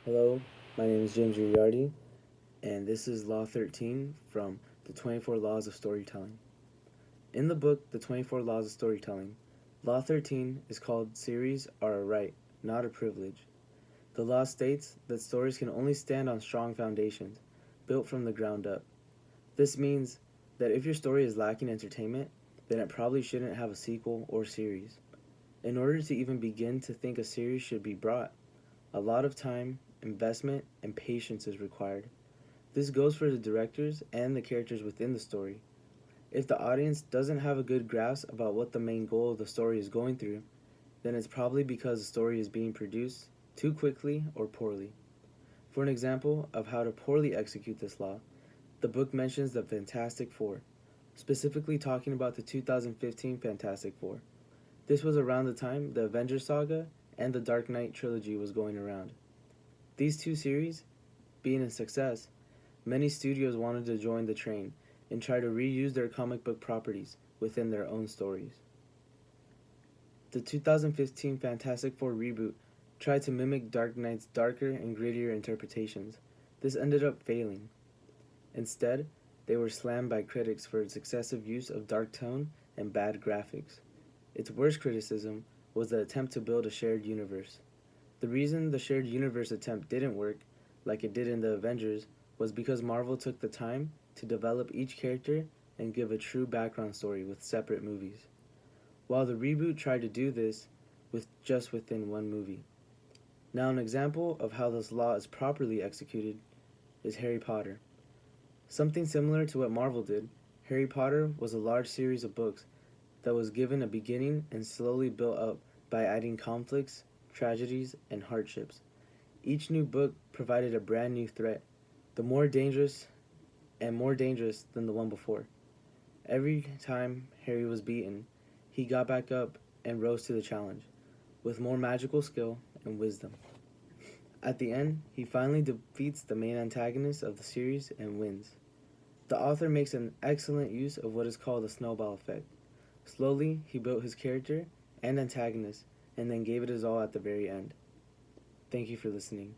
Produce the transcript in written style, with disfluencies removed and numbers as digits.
Hello, my name is James Uriardi, and this is Law 13 from the 24 Laws of Storytelling. In the book, The 24 Laws of Storytelling, Law 13 is called Series are a right, not a privilege. The law states that stories can only stand on strong foundations, built from the ground up. This means that if your story is lacking entertainment, then it probably shouldn't have a sequel or series. In order to even begin to think a series should be brought, a lot of time, investment, and patience is required. This goes for the directors and the characters within the story. If the audience doesn't have a good grasp about what the main goal of the story is going through, then it's probably because the story is being produced too quickly or poorly. For an example of how to poorly execute this law, the book mentions the Fantastic Four, specifically talking about the 2015 Fantastic Four. This was around the time the Avengers saga and the Dark Knight trilogy was going around. These two series being a success, many studios wanted to join the train and try to reuse their comic book properties within their own stories. The 2015 Fantastic Four reboot tried to mimic Dark Knight's darker and grittier interpretations. This ended up failing. Instead, they were slammed by critics for its excessive use of dark tone and bad graphics. Its worst criticism was the attempt to build a shared universe. The reason the shared universe attempt didn't work, like it did in the Avengers, was because Marvel took the time to develop each character and give a true background story with separate movies, while the reboot tried to do this within one movie. Now, an example of how this law is properly executed is Harry Potter. Something similar to what Marvel did, Harry Potter was a large series of books that was given a beginning and slowly built up by adding conflicts, tragedies, and hardships. Each new book provided a brand new threat, the more dangerous than the one before. Every time Harry was beaten, he got back up and rose to the challenge, with more magical skill and wisdom. At the end, he finally defeats the main antagonist of the series and wins. The author makes an excellent use of what is called the snowball effect. Slowly, he built his character and antagonist, and then gave it his all at the very end. Thank you for listening.